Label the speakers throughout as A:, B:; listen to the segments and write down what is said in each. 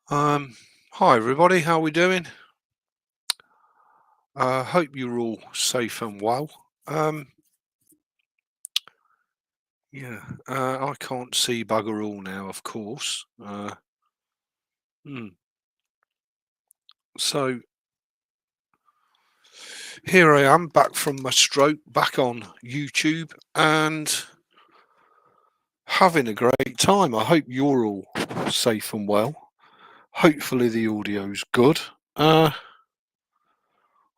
A: Hi everybody, how we doing? Hope you're all safe and well. Um, I can't see bugger all now, of course. Hmm. So here I am, back from my stroke, back on YouTube, and having a great time. I hope you're all safe and well. Hopefully the audio's good. Uh,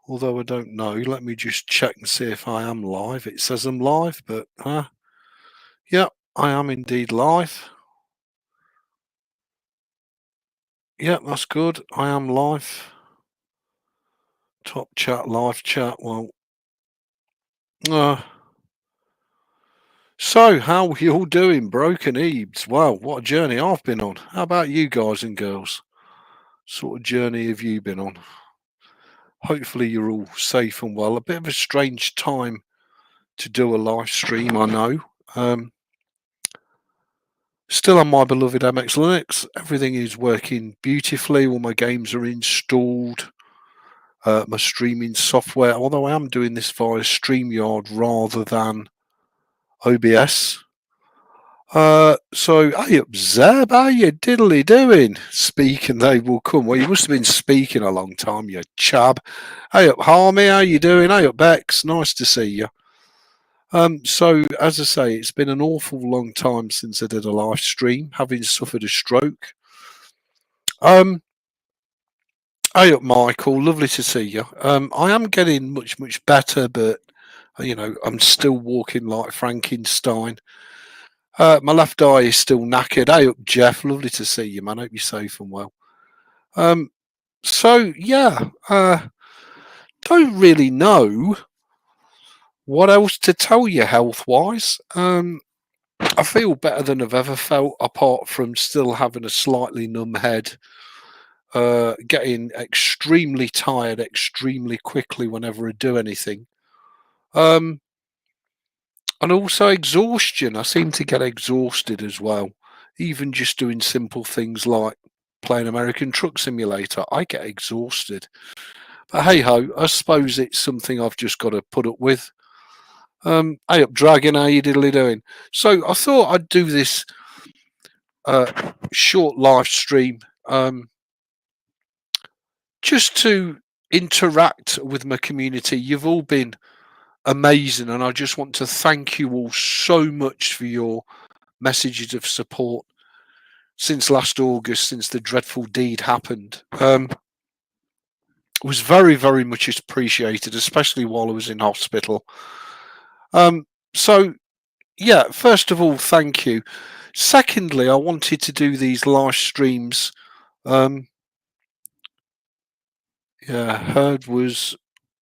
A: Although I don't know, let me just check and see if I am live. It says I'm live, but yeah, I am indeed live. Yeah, that's good. I am live. Top chat, live chat. Well, uh, so how are you all doing, Broken Ebeez? Wow, what a journey I've been on. How about you guys and girls? Sort of journey have you been on? Hopefully you're all safe and well. A bit of a strange time to do a live stream, I know. Still on my beloved MX Linux. Everything is working beautifully. All my games are installed. My streaming software, although I am doing this via StreamYard rather than OBS. So hey up Zeb, how you diddly doing? Speak and they will come. Well, you must have been speaking a long time, you chab. Hey up Harmy, how you doing? Hey up Bex, nice to see you. So as I say, it's been an awful long time since I did a live stream, having suffered a stroke. Um, Hey up Michael, lovely to see you. I am getting much better, but I'm still walking like Frankenstein. My left eye is still knackered. Hey up, Jeff. Lovely to see you, man. Hope you're safe and well. Um, so yeah, don't really know what else to tell you health wise. I feel better than I've ever felt, apart from still having a slightly numb head. Getting extremely tired extremely quickly whenever I do anything. Um, and also exhaustion. I seem to get exhausted as well, even just doing simple things like playing American Truck Simulator. I get exhausted. But hey ho, I suppose it's something I've just got to put up with. Hey up, Dragon, how you diddly doing? So I thought I'd do this short live stream just to interact with my community. You've all been amazing, and I just want to thank you all so much for your messages of support since last August, since the dreadful deed happened. It was very much appreciated, especially while I was in hospital. Um, so, yeah, first of all, thank you. Secondly, I wanted to do these live streams. Um, yeah, heard was,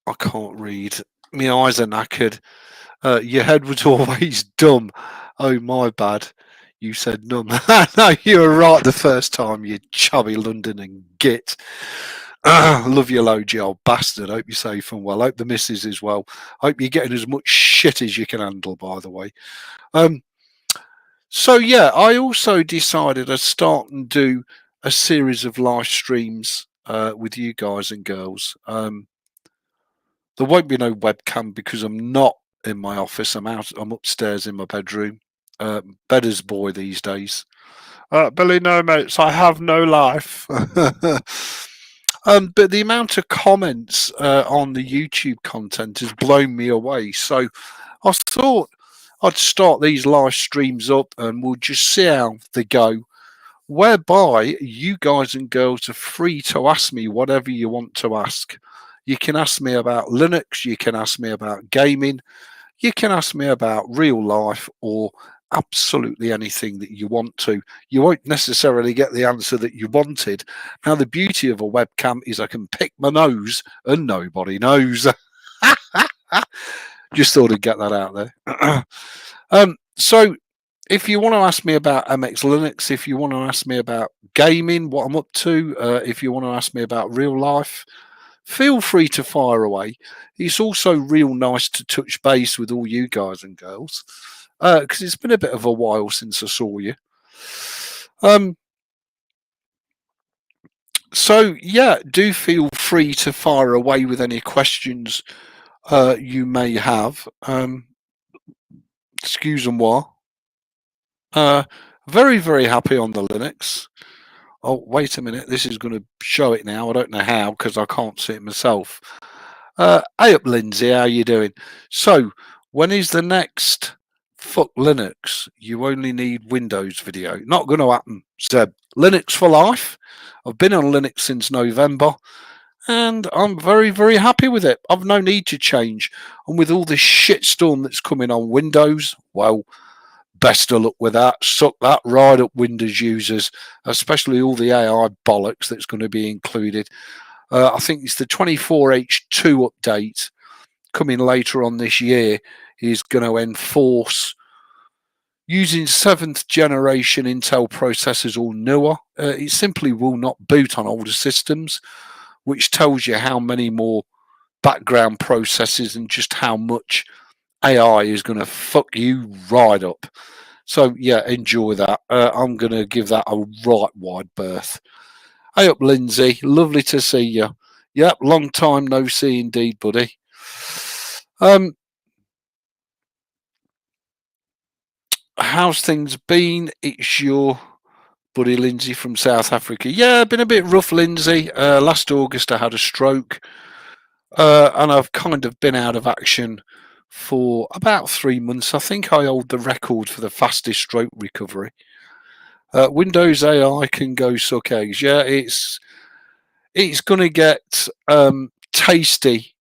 A: I can't read. My eyes are knackered. Your head was always dumb. Oh, my bad. You said numb. No, you were right the first time, you chubby London and git. Love you loads, you old bastard. Hope you're safe and well. Hope the missus is well. Hope you're getting as much shit as you can handle, by the way. So, yeah, I also decided I'd start and do a series of live streams with you guys and girls. There won't be no webcam because I'm not in my office. I'm upstairs in my bedroom. Bedder's boy these days. Billy, no mates, I have no life. But the amount of comments on the YouTube content has blown me away. So I thought I'd start these live streams up and we'll just see how they go. Whereby you guys and girls are free to ask me whatever you want to ask. You can ask me about Linux, you can ask me about gaming, you can ask me about real life or absolutely anything that you want to. You won't necessarily get the answer that you wanted. Now, the beauty of a webcam is I can pick my nose and nobody knows. Just thought I'd get that out there. So, if you want to ask me about MX Linux, if you want to ask me about gaming, what I'm up to, if you want to ask me about real life, feel free to fire away. It's also real nice to touch base with all you guys and girls because it's been a bit of a while since I saw you. Um, So yeah, do feel free to fire away with any questions you may have. Excuse-moi. Uh, very, very happy on the Linux. Oh, wait a minute. This is going to show it now. I don't know how because I can't see it myself. Hey up, Lindsay. How you doing? So, when is the next fuck Linux? You only need Windows video. Not going to happen, Zeb. Linux for life. I've been on Linux since November and I'm very, very happy with it. I've no need to change. And with all this shitstorm that's coming on Windows, well, best of luck with that. Suck that right up, Windows users, especially all the AI bollocks that's going to be included. I think it's the 24H2 update coming later on this year is going to enforce using seventh generation Intel processors or newer. It simply will not boot on older systems, which tells you how many more background processes and just how much AI is going to fuck you right up. So yeah, enjoy that. I'm going to give that a right wide berth. Hey up, Lindsay. Lovely to see you. Yep, long time no see indeed, buddy. How's things been? It's your buddy Lindsay from South Africa. Yeah, been a bit rough, Lindsay. Last August I had a stroke, and I've kind of been out of action for about 3 months. I think I hold the record for the fastest stroke recovery. Windows AI can go suck eggs. Yeah, it's going to get tasty,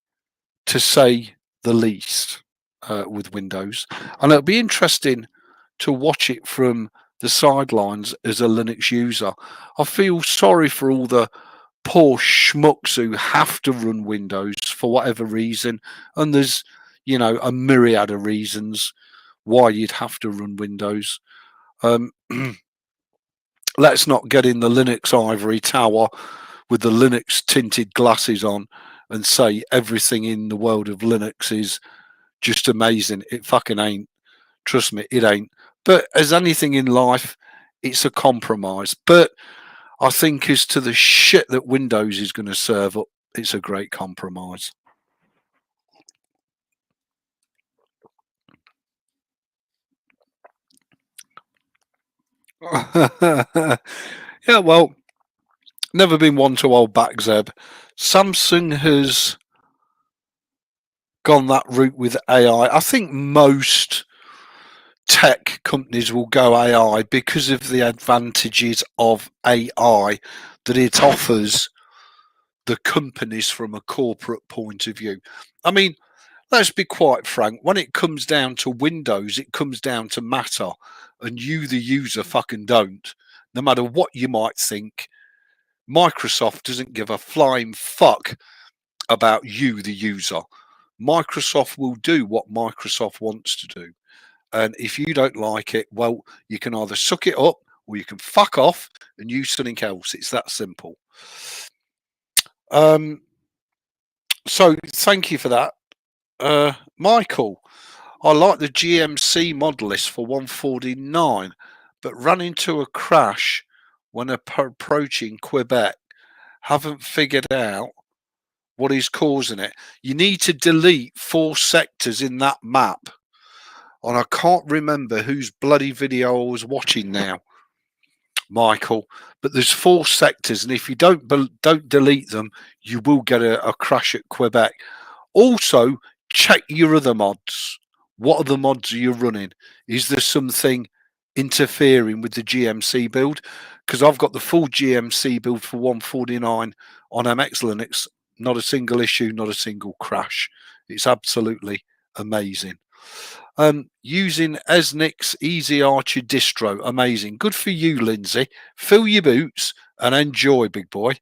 A: to say the least, with Windows, and it'll be interesting to watch it from the sidelines as a Linux user. I feel sorry for all the poor schmucks who have to run Windows for whatever reason, and there's a myriad of reasons why you'd have to run Windows. Um, let's not get in the Linux ivory tower with the Linux tinted glasses on and say everything in the world of Linux is just amazing. It fucking ain't. Trust me, it ain't. But as anything in life, it's a compromise. But I think as to the shit that Windows is going to serve up, it's a great compromise. Yeah, well, never been one to hold back, Zeb. Samsung has gone that route with AI. I think most tech companies will go AI because of the advantages of AI that it offers the companies from a corporate point of view. I mean, let's be quite frank. When it comes down to Windows, it comes down to matter, and you, the user, fucking don't. No matter what you might think, Microsoft doesn't give a flying fuck about you, the user. Microsoft will do what Microsoft wants to do. And if you don't like it, well, you can either suck it up or you can fuck off and use something else. It's that simple. Um, so thank you for that. Michael, I like the GMC mod list for 149, but ran into a crash when approaching Quebec. Haven't figured out what is causing it. You need to delete 4 sectors in that map. And I can't remember whose bloody video I was watching now, Michael. But there's 4 sectors, and if you don't delete them, you will get a crash at Quebec. Also, check your other mods. What other mods are you running? Is there something interfering with the GMC build? Because I've got the full GMC build for 149 on MX Linux. Not a single issue, not a single crash. It's absolutely amazing. Using Esnic's Easy Archer distro, amazing. Good for you, Lindsay. Fill your boots and enjoy, big boy.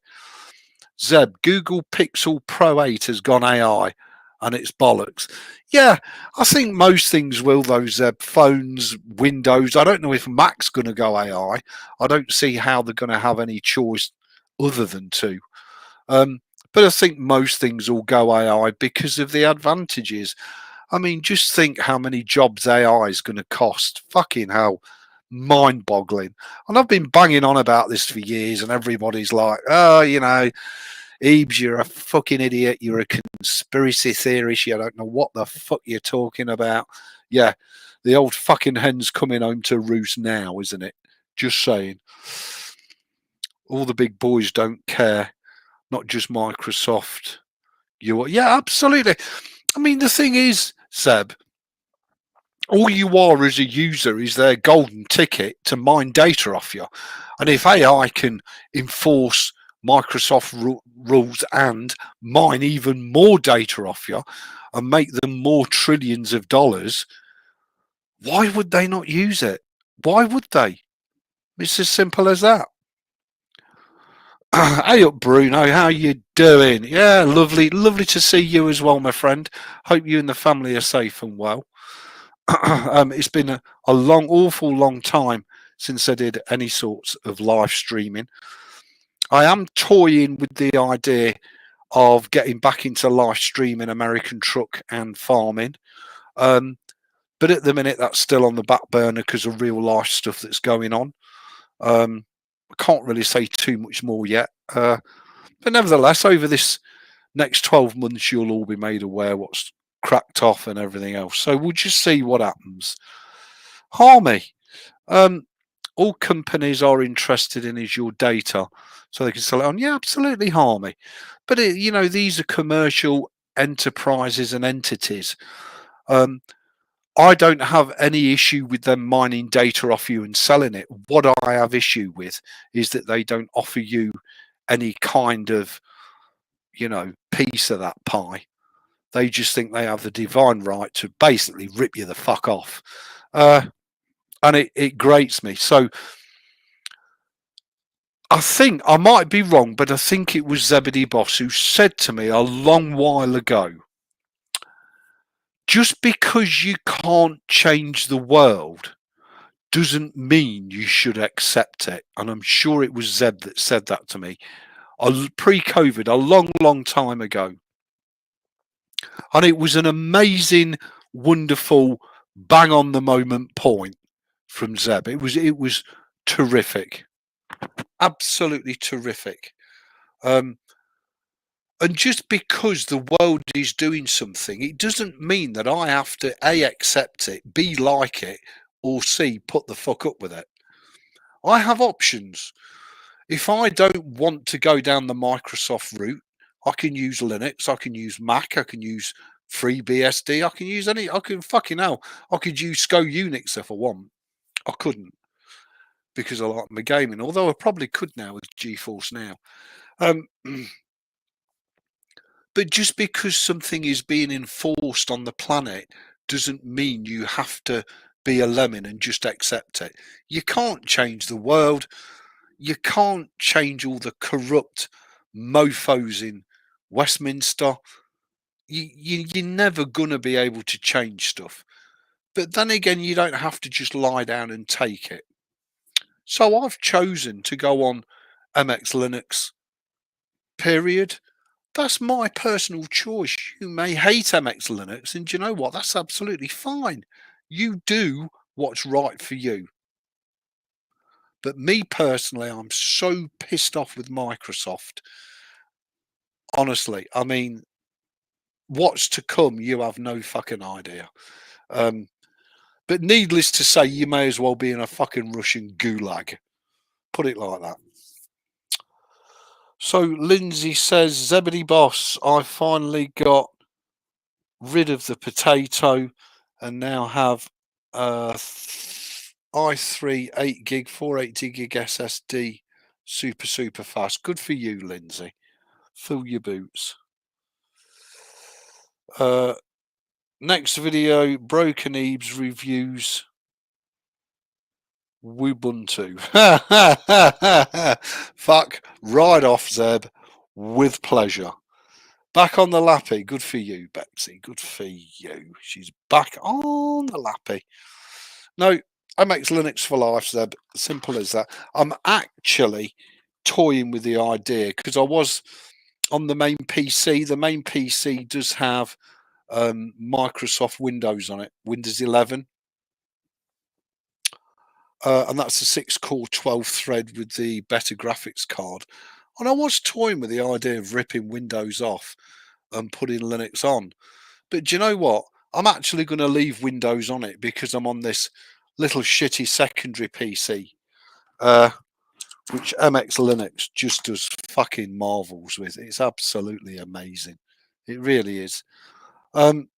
A: Zeb, Google Pixel Pro 8 has gone AI and it's bollocks. Yeah, I think most things will, though, Zeb. Phones, Windows. I don't know if Mac's going to go AI. I don't see how they're going to have any choice other than to. But I think most things will go AI because of the advantages. I mean, just think how many jobs AI is going to cost. Fucking hell. mind-boggling. And I've been banging on about this for years, and everybody's like, oh, you know, Ebeez, you're a fucking idiot. You're a conspiracy theorist. You don't know what the fuck you're talking about. Yeah, the old fucking hen's coming home to roost now, isn't it? Just saying. All the big boys don't care, not just Microsoft. Yeah, absolutely. I mean, the thing is, Seb, all you are as a user is their golden ticket to mine data off you. And if AI can enforce Microsoft rules and mine even more data off you and make them more trillions of dollars, why would they not use it? Why would they? It's as simple as that. Hey up, Bruno. How you doing? Yeah, lovely to see you as well, my friend. Hope you and the family are safe and well. It's been a long, awful long time since I did any sorts of live streaming. I am toying with the idea of getting back into live streaming American truck and farming. But at the minute, that's still on the back burner because of real life stuff that's going on. I can't really say too much more yet. But nevertheless, over this next 12 months, you'll all be made aware what's cracked off and everything else. So we'll just see what happens. Harmy, all companies are interested in is your data so they can sell it on. Yeah, absolutely, Harmy. But, you know, these are commercial enterprises and entities. I don't have any issue with them mining data off you and selling it. What I have issue with is that they don't offer you any kind of, you know, piece of that pie. They just think they have the divine right to basically rip you the fuck off. And it grates me. So I think I might be wrong, but I think it was Zebedee Boss who said to me a long while ago, just because you can't change the world doesn't mean you should accept it. And I'm sure it was Zeb that said that to me pre-COVID, a long time ago. And it was an amazing, wonderful, bang on the moment point from Zeb. It was terrific, absolutely terrific. And just because the world is doing something, it doesn't mean that I have to A, accept it, B, like it, or C, put the fuck up with it. I have options. If I don't want to go down the Microsoft route, I can use Linux, I can use Mac, I can use FreeBSD, I can use any, I can fucking hell, I could use SCO Unix if I want. I couldn't because I like my gaming, although I probably could now with GeForce Now. But just because something is being enforced on the planet doesn't mean you have to be a lemon and just accept it. You can't change the world. You can't change all the corrupt mofos in Westminster. You're never going to be able to change stuff. But then again, you don't have to just lie down and take it. So I've chosen to go on MX Linux, period. That's my personal choice. You may hate MX Linux, and you know what? That's absolutely fine. You do what's right for you. But me personally, I'm so pissed off with Microsoft. Honestly, I mean, what's to come, you have no fucking idea. But needless to say, you may as well be in a fucking Russian gulag. Put it like that. So Lindsay says, Zebedee Boss, I finally got rid of the potato and now have i3 8 gig 480 gig SSD super fast. Good for you, Lindsay. Fill your boots. Next video, Broken Ebeez reviews Ubuntu. Fuck right off, Zeb, with pleasure. Back on the lappy. Good for you, Betsy. Good for you. She's back on the lappy. No, MX Linux for life, Zeb. Simple as that. I'm actually toying with the idea because I was on the main PC. The main PC does have Microsoft Windows on it, Windows 11. and that's a 6-core 12 thread with the better graphics card. And I was toying with the idea of ripping Windows off and putting Linux on. But do you know what? I'm actually going to leave Windows on it because I'm on this little shitty secondary PC, uh, which MX Linux just does fucking marvels with. It's absolutely amazing. It really is. I'm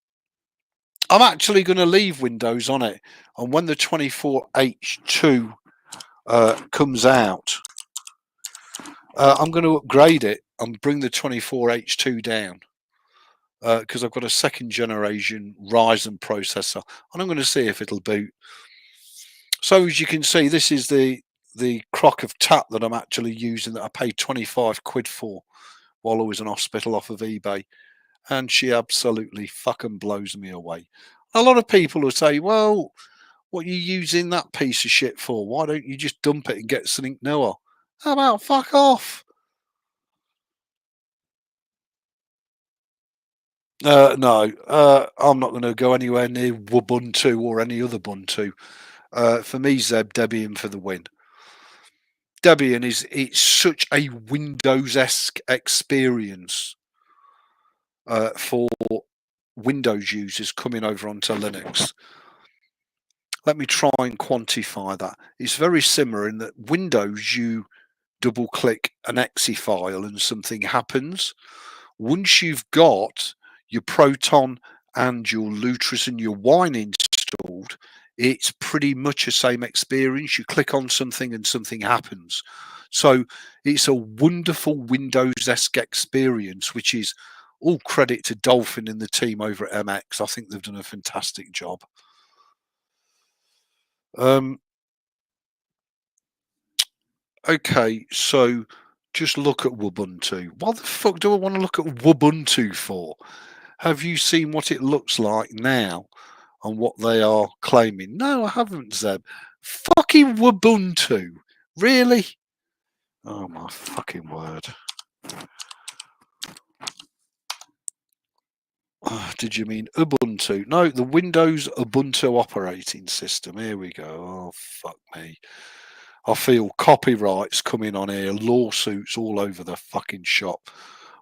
A: actually going to leave Windows on it, and when the 24H2 comes out, I'm going to upgrade it and bring the 24H2 down because I've got a second generation Ryzen processor, and I'm going to see if it'll boot. So as you can see, this is the crock of tap that I'm actually using that I paid 25 quid for while I was in hospital off of eBay, and she absolutely fucking blows me away. A lot of people will say, well, what are you using that piece of shit for? Why don't you just dump it and get something newer? How about fuck off? No, I'm not going to go anywhere near Ubuntu or any other Ubuntu. For me, Zeb, Debian for the win. Debian it's such a Windows-esque experience for Windows users coming over onto Linux. Let me try and quantify that. It's very similar in that Windows, you double click an exe file and something happens. Once you've got your Proton and your Lutris and your Wine installed, it's pretty much the same experience. You click on something and something happens. So it's a wonderful Windows-esque experience, which is all credit to Dolphin and the team over at MX. I think they've done a fantastic job. Okay, so just look at Ubuntu. What the fuck do I want to look at Ubuntu for? Have you seen what it looks like now and what they are claiming? No, I haven't, Zeb. Fucking Ubuntu. Really? Oh my fucking word. Oh, did you mean Ubuntu? No, the Windows Ubuntu operating system. Here we go. Oh, fuck me. I feel copyrights coming on here, lawsuits all over the fucking shop.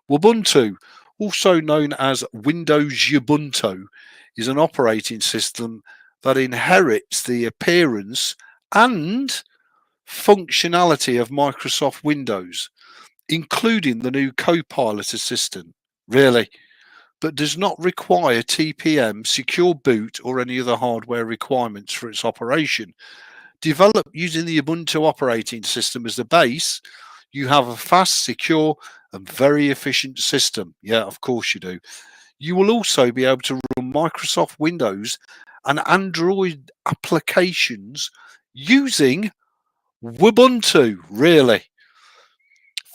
A: Ubuntu, also known as Windows Ubuntu, is an operating system that inherits the appearance and functionality of Microsoft Windows, including the new Copilot assistant. Really? But does not require TPM, secure boot, or any other hardware requirements for its operation. Developed using the Ubuntu operating system as the base, you have a fast, secure, and very efficient system. Yeah, of course you do. You will also be able to run Microsoft Windows and Android applications using Ubuntu. Really?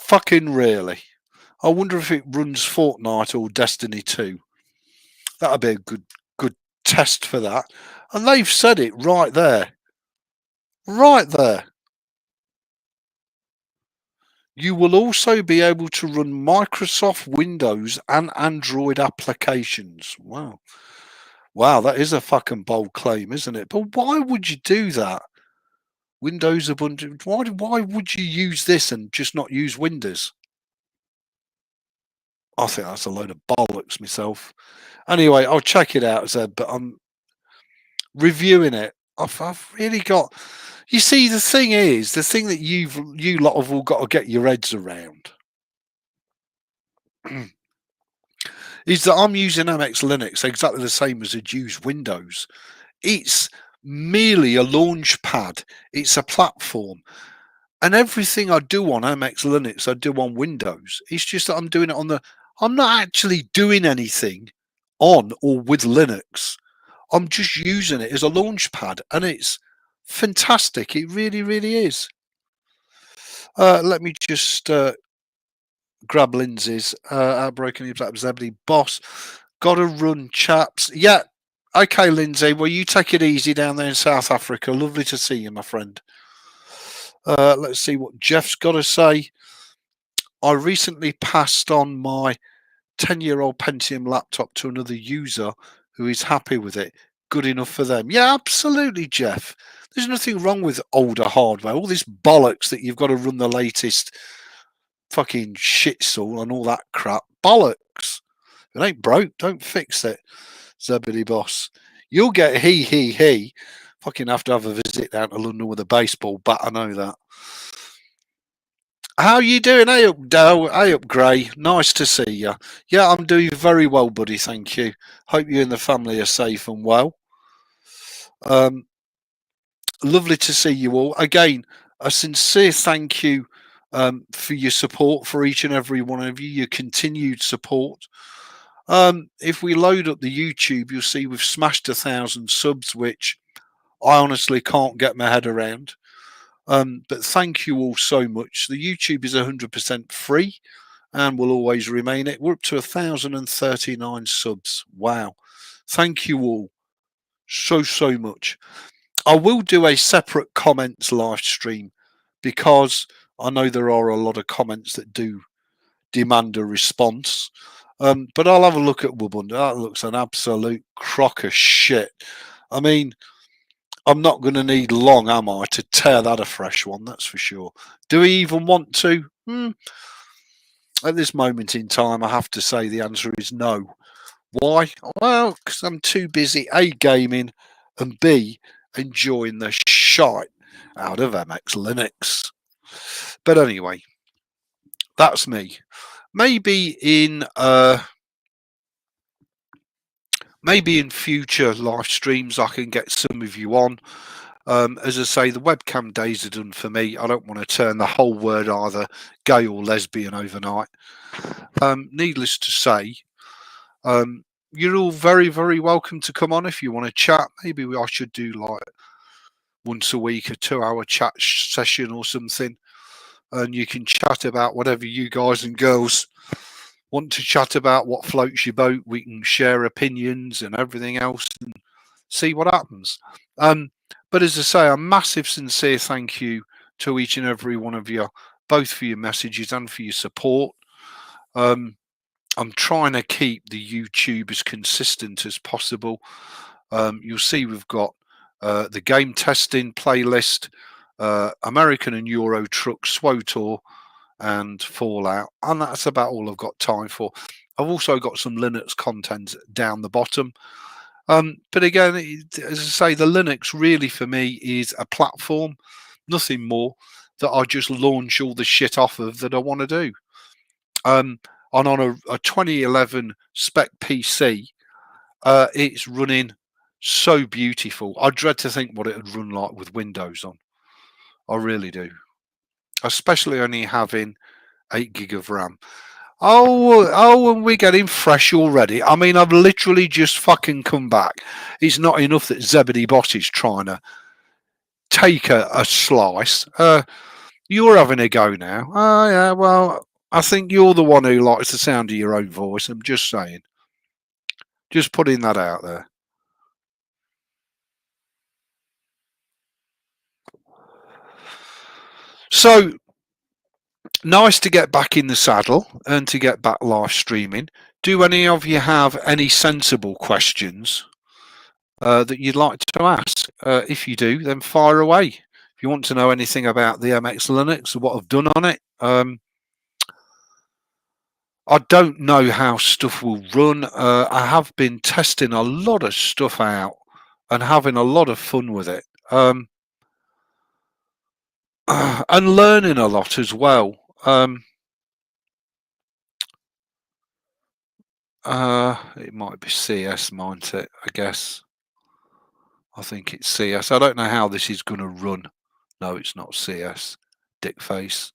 A: Fucking really? I wonder if it runs Fortnite or Destiny 2. That'd be a good test for that. And they've said it right there. Right there. You will also be able to run Microsoft Windows and Android applications. Wow. Wow, that is a fucking bold claim, isn't it? But why would you do that? Windows Ubuntu. Why would you use this and just not use Windows? I think that's a load of bollocks myself. Anyway, I'll check it out, Zed, but I'm reviewing it. I've really got. You see, the thing is, the thing that you lot have all got to get your heads around is that I'm using MX Linux exactly the same as I'd use Windows. It's merely a launch pad. It's a platform. And everything I do on MX Linux, I do on Windows. It's just that I'm doing it on the. I'm not actually doing anything on or with Linux. I'm just using it as a launch pad, and it's fantastic. It really, really is. Let me just grab Lindsay's outbreaking Zebedee boss. Gotta run, chaps. Yeah. Okay, Lindsay. Well, you take it easy down there in South Africa. Lovely to see you, my friend. Let's see what Jeff's got to say. I recently passed on my 10-year-old Pentium laptop to another user who is happy with it. Good enough for them. Yeah, absolutely, Jeff. There's nothing wrong with older hardware. All this bollocks that you've got to run the latest fucking shitstorm and all that crap. Bollocks. If it ain't broke, don't fix it. Zebedee boss. You'll get he. Fucking have to have a visit down to London with a baseball bat. I know that. How you doing? Hey up, Dow. Hey up, Gray. Nice to see you. Yeah, I'm doing very well, buddy. Thank you. Hope you and the family are safe and well. Lovely to see you all. Again, a sincere thank you for your support for each and every one of you, your continued support. If we load up the YouTube, you'll see we've smashed 1,000 subs, which I honestly can't get my head around. But thank you all so much. The YouTube is 100% free and will always remain it. We're up to 1,039 subs. Wow. Thank you all so much. I will do a separate comments live stream because I know there are a lot of comments that do demand a response. But I'll have a look at Wubunda. That looks an absolute crock of shit. I mean, I'm not going to need long, am I, to tear that a fresh one, that's for sure. Do we even want to? At this moment in time, I have to say the answer is no. Why? Well, because I'm too busy, A, gaming, and B, enjoying the shite out of MX Linux. But anyway, that's me. Maybe in future live streams I can get some of you on. As I say, the webcam days are done for me. I don't want to turn the whole word either gay or lesbian overnight. Needless to say, you're all very welcome to come on if you want to chat. Maybe I should do like once a week a 2-hour chat session or something, and you can chat about whatever you guys and girls want to chat about, what floats your boat. We can share opinions and everything else and see what happens. But as I say, a massive sincere thank you to each and every one of you, both for your messages and for your support. I'm trying to keep the YouTube as consistent as possible. You'll see we've got the game testing playlist, American and Euro Truck, SWOTOR, and Fallout, and that's about all I've got time for. I've also got some Linux content down the bottom. But again, as I say, the Linux really for me is a platform, nothing more, that I just launch all the shit off of that I want to do. And on a 2011 spec PC, it's running so beautiful. I dread to think what it would run like with Windows on. I really do. Especially only having 8 gig of RAM. Oh, and we're getting fresh already. I mean, I've literally just fucking come back. It's not enough that Zebedee Bot is trying to take a slice. You're having a go now. Oh, yeah, well, I think you're the one who likes the sound of your own voice. I'm just saying. Just putting that out there. So, nice to get back in the saddle and to get back live streaming. Do any of you have any sensible questions that you'd like to ask? If you do, then fire away. If you want to know anything about the MX Linux or what I've done on it, I don't know how stuff will run. I have been testing a lot of stuff out and having a lot of fun with it, and learning a lot as well. It might be CS, mightn't it? I guess. I think it's CS. I don't know how this is going to run. No, it's not CS. Dickface.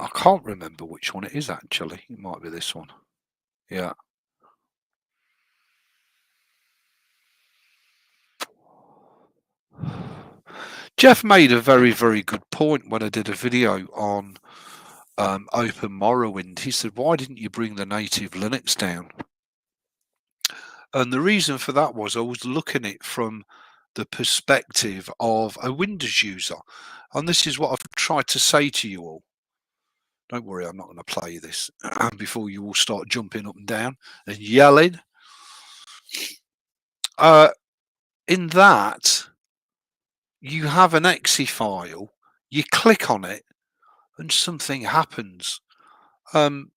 A: I can't remember which one it is actually. It might be this one. Yeah. Jeff made a very good point when I did a video on Open Morrowind. He said, why didn't you bring the native Linux down? And the reason for that was I was looking at it from the perspective of a Windows user. And this is what I've tried to say to you all. Don't worry, I'm not going to play this before you all start jumping up and down and yelling. In that, you have an exe file, you click on it, and something happens. And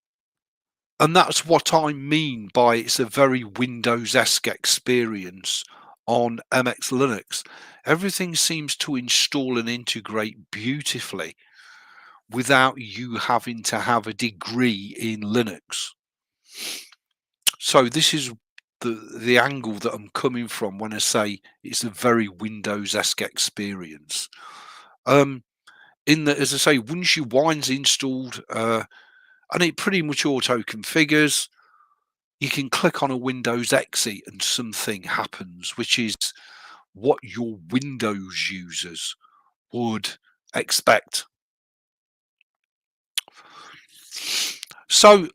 A: that's what I mean by it's a very Windows-esque experience on MX Linux. Everything seems to install and integrate beautifully without you having to have a degree in Linux. So this is the angle that I'm coming from when I say it's a very Windows-esque experience. In that, as I say, once your wine's installed, and it pretty much auto configures, you can click on a Windows exe and something happens, which is what your Windows users would expect. So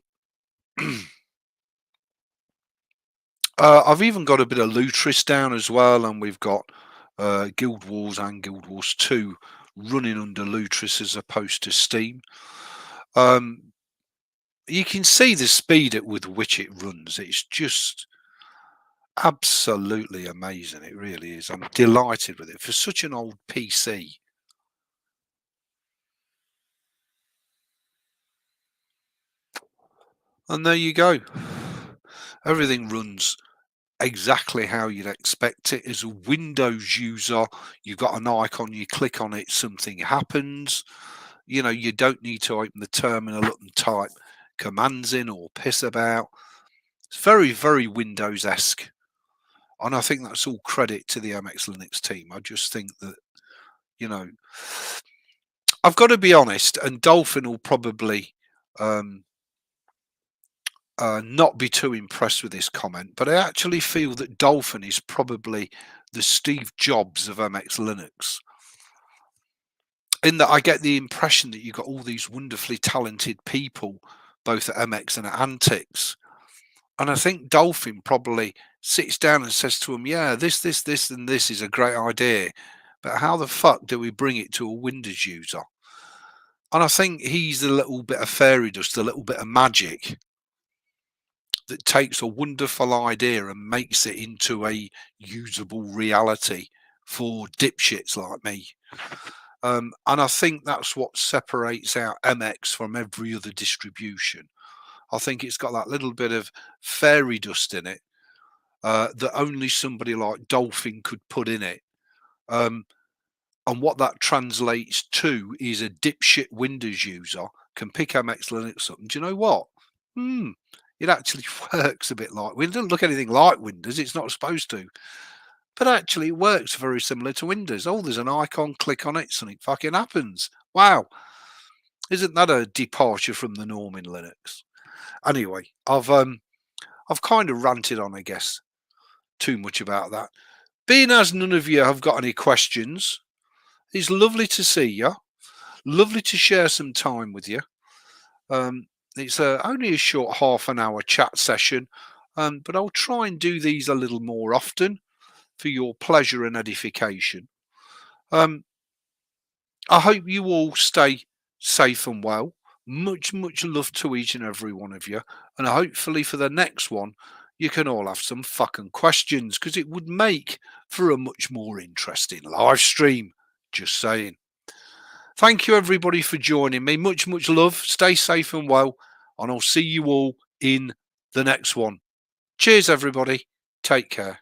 A: I've even got a bit of Lutris down as well, and we've got Guild Wars and Guild Wars 2 running under Lutris as opposed to Steam. You can see the speed with which it runs. It's just absolutely amazing. It really is. I'm delighted with it for such an old PC. And there you go. Everything runs exactly how you'd expect it. As a Windows user, you've got an icon, you click on it, something happens. You know, you don't need to open the terminal up and type commands in or piss about. It's very, very Windows-esque. And I think that's all credit to the MX Linux team. I just think that, you know, I've got to be honest, and Dolphin will probably not be too impressed with this comment, but I actually feel that Dolphin is probably the Steve Jobs of MX Linux. In that I get the impression that you've got all these wonderfully talented people, both at MX and at Antics. And I think Dolphin probably sits down and says to them, yeah, this, and this is a great idea. But how the fuck do we bring it to a Windows user? And I think he's a little bit of fairy dust, a little bit of magic that takes a wonderful idea and makes it into a usable reality for dipshits like me. And I think that's what separates out MX from every other distribution. I think it's got that little bit of fairy dust in it that only somebody like Dolphin could put in it. And what that translates to is a dipshit Windows user can pick MX Linux up. And do you know what? It actually works a bit like Windows. It doesn't look anything like Windows. It's not supposed to. But actually, it works very similar to Windows. Oh, there's an icon. Click on it. Something fucking happens. Wow. Isn't that a departure from the norm in Linux? Anyway, I've kind of ranted on, I guess, too much about that. Being as none of you have got any questions, it's lovely to see you. Lovely to share some time with you. It's only a short half an hour chat session, but I'll try and do these a little more often for your pleasure and edification. I hope you all stay safe and well. Much love to each and every one of you. And hopefully for the next one, you can all have some fucking questions, because it would make for a much more interesting live stream. Just saying. Thank you everybody for joining me. Much love. Stay safe and well. And I'll see you all in the next one. Cheers, everybody. Take care.